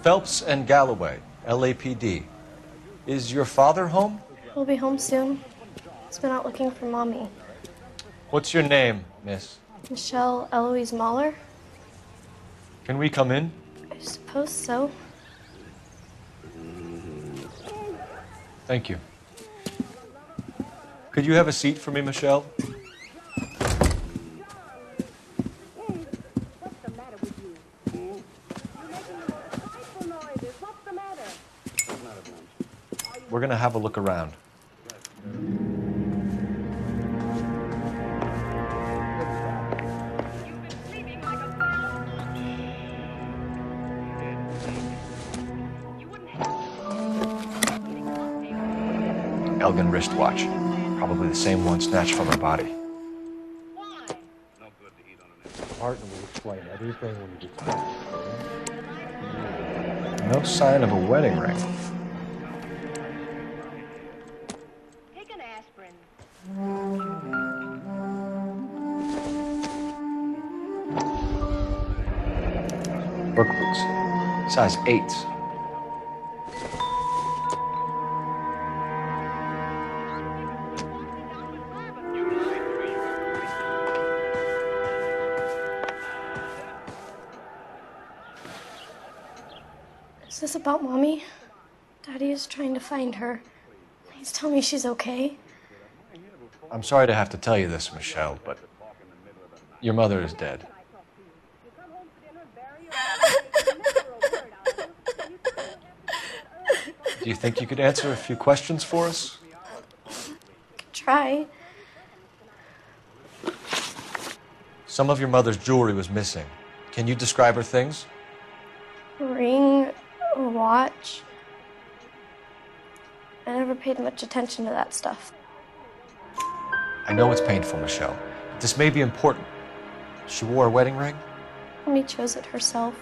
Phelps and Galloway, LAPD. Is your father home? He'll be home soon. He's been out looking for Mommy. What's your name, miss? Michelle Eloise Mahler? Can we come in? I suppose so. Thank you. Could you have a seat for me, Michelle? We're going to have a look around. Elgin wristwatch. Probably the same one snatched from her body. Partner will explain everything when you get back. No sign of a wedding ring. Take an aspirin. Work boots. Size 8s. Is this about Mommy? Daddy is trying to find her. Please tell me she's okay. I'm sorry to have to tell you this, Michelle, but your mother is dead. Do you think you could answer a few questions for us? Could try. Some of your mother's jewelry was missing. Can you describe her things? A ring, a watch. I never paid much attention to that stuff. I know it's painful, Michelle, but this may be important. She wore a wedding ring? Mommy chose it herself.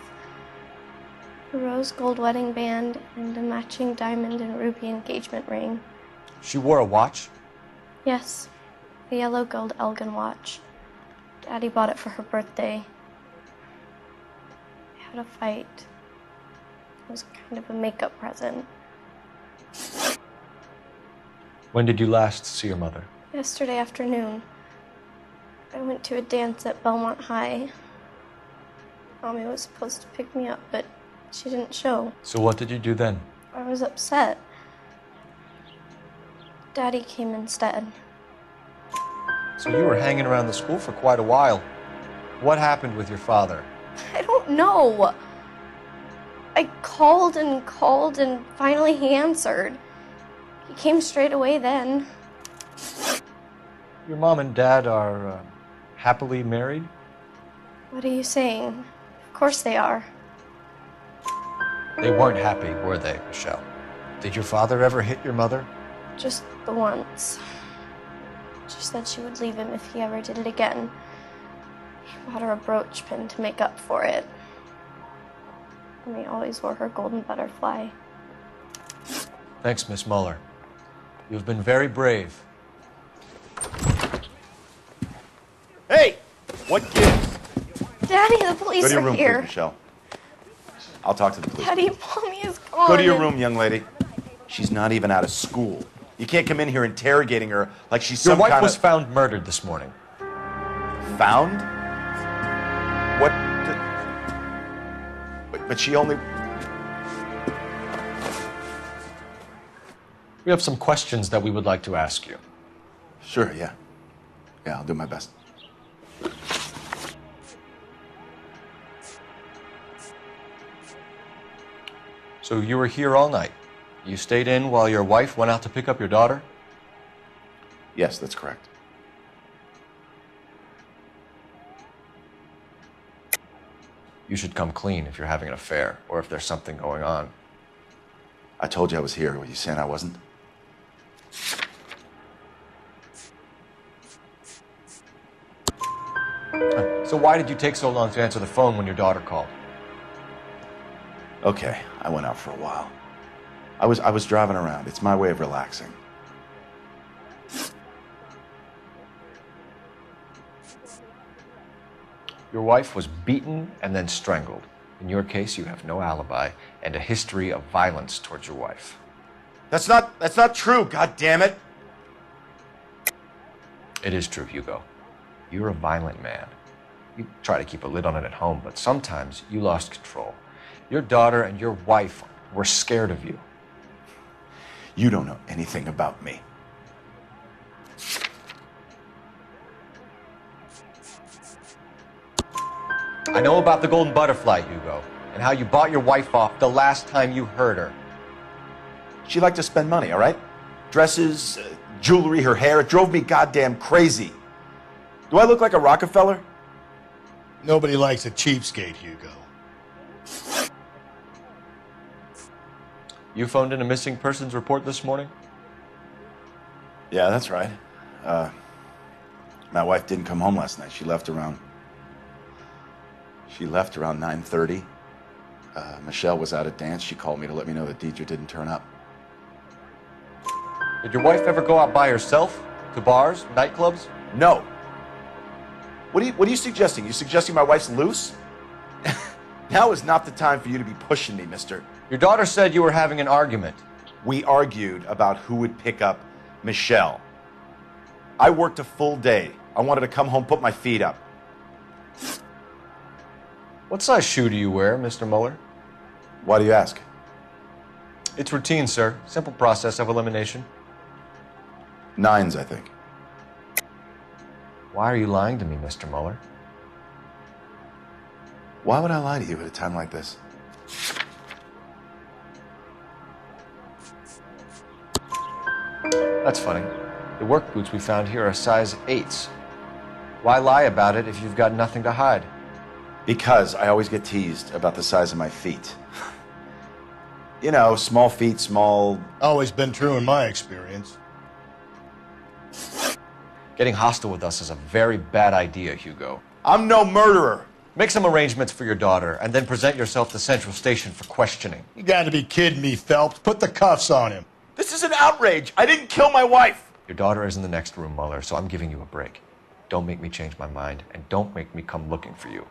A rose gold wedding band and a matching diamond and ruby engagement ring. She wore a watch? Yes, a yellow gold Elgin watch. Daddy bought it for her birthday. I had a fight. It was kind of a makeup present. When did you last see your mother? Yesterday afternoon. I went to a dance at Belmont High. Mommy was supposed to pick me up, but she didn't show. So what did you do then? I was upset. Daddy came instead. So you were hanging around the school for quite a while. What happened with your father? I don't know. I called and finally he answered. He came straight away then. Your mom and dad are happily married? What are you saying? Of course they are. They weren't happy, were they, Michelle? Did your father ever hit your mother? Just the once. She said she would leave him if he ever did it again. He bought her a brooch pin to make up for it. And he always wore her golden butterfly. Thanks, Miss Muller. You've been very brave. Hey! What gives? Daddy, the police Go to your are room, here. please, Michelle. I'll talk to the police. Daddy, Mommy is gone. Go to your room, young lady. She's not even out of school. You can't come in here interrogating her like she's Your some wife kind was of... found murdered this morning. Found? What? But she only... We have some questions that we would like to ask you. Sure, yeah. Yeah, I'll do my best. So you were here all night. You stayed in while your wife went out to pick up your daughter? Yes, that's correct. You should come clean if you're having an affair or if there's something going on. I told you I was here. Were you saying I wasn't? So why did you take so long to answer the phone when your daughter called? Okay, I went out for a while. I was driving around. It's my way of relaxing. Your wife was beaten and then strangled. In your case, you have no alibi and a history of violence towards your wife. That's not true, God damn it. It is true, Hugo. You're a violent man. You try to keep a lid on it at home, but sometimes you lost control. Your daughter and your wife were scared of you. You don't know anything about me. I know about the golden butterfly, Hugo, and how you bought your wife off the last time you heard her. She liked to spend money, all right? Dresses, jewelry, her hair. It drove me goddamn crazy. Do I look like a Rockefeller? Nobody likes a cheapskate, Hugo. You phoned in a missing persons report this morning? Yeah, that's right. My wife didn't come home last night. She left around 9:30. Michelle was out at dance. She called me to let me know that Deidre didn't turn up. Did your wife ever go out by herself? To bars, nightclubs? No. What are you suggesting? You suggesting my wife's loose? Now is not the time for you to be pushing me, mister. Your daughter said you were having an argument. We argued about who would pick up Michelle. I worked a full day. I wanted to come home, put my feet up. What size shoe do you wear, Mr. Mueller? Why do you ask? It's routine, sir. Simple process of elimination. 9s, I think. Why are you lying to me, Mr. Mueller? Why would I lie to you at a time like this? That's funny. The work boots we found here are size 8s. Why lie about it if you've got nothing to hide? Because I always get teased about the size of my feet. You know, small feet, small... Always been true in my experience. Getting hostile with us is a very bad idea, Hugo. I'm no murderer. Make some arrangements for your daughter, and then present yourself to Central Station for questioning. You gotta be kidding me, Phelps. Put the cuffs on him. This is an outrage. I didn't kill my wife. Your daughter is in the next room, Mueller, so I'm giving you a break. Don't make me change my mind, and don't make me come looking for you.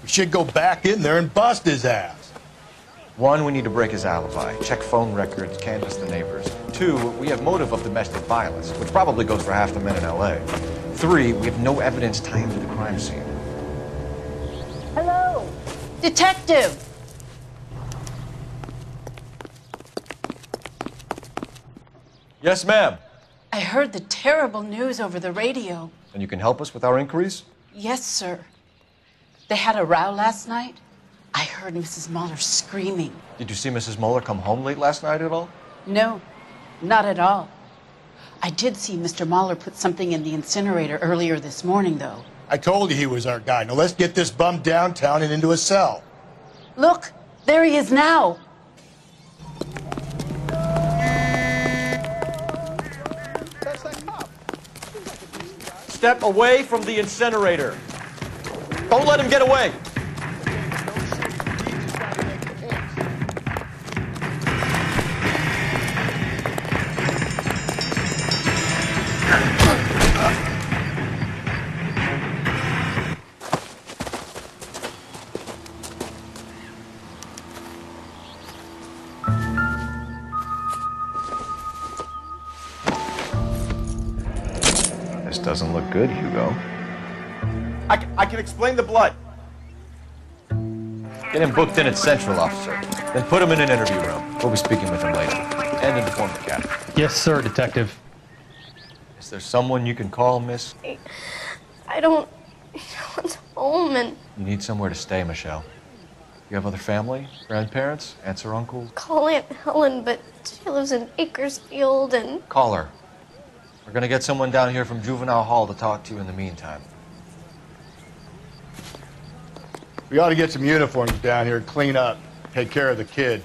We should go back in there and bust his ass. 1, we need to break his alibi. Check phone records, canvass the neighbors. 2, we have motive of domestic violence, which probably goes for half the men in L.A. 3, we have no evidence tying to the crime scene. Hello. Detective! Yes, ma'am. I heard the terrible news over the radio. And you can help us with our inquiries? Yes, sir. They had a row last night. I heard Mrs. Mueller screaming. Did you see Mrs. Mueller come home late last night at all? No, not at all. I did see Mr. Mueller put something in the incinerator earlier this morning, though. I told you he was our guy. Now let's get this bum downtown and into a cell. Look, there he is now. Step away from the incinerator. Don't let him get away. This doesn't look good, Hugo. I can explain the blood. Get him booked in at Central, officer. Then put him in an interview room. We'll be speaking with him later. And inform the captain. Yes, sir, Detective. Is there someone you can call, miss? I don't want home, and You need somewhere to stay, Michelle. You have other family? Grandparents? Aunts or uncles? call Aunt Helen, but she lives in Bakersfield, and Call her. We're gonna get someone down here from Juvenile Hall to talk to you in the meantime. We ought to get some uniforms down here and clean up. Take care of the kid.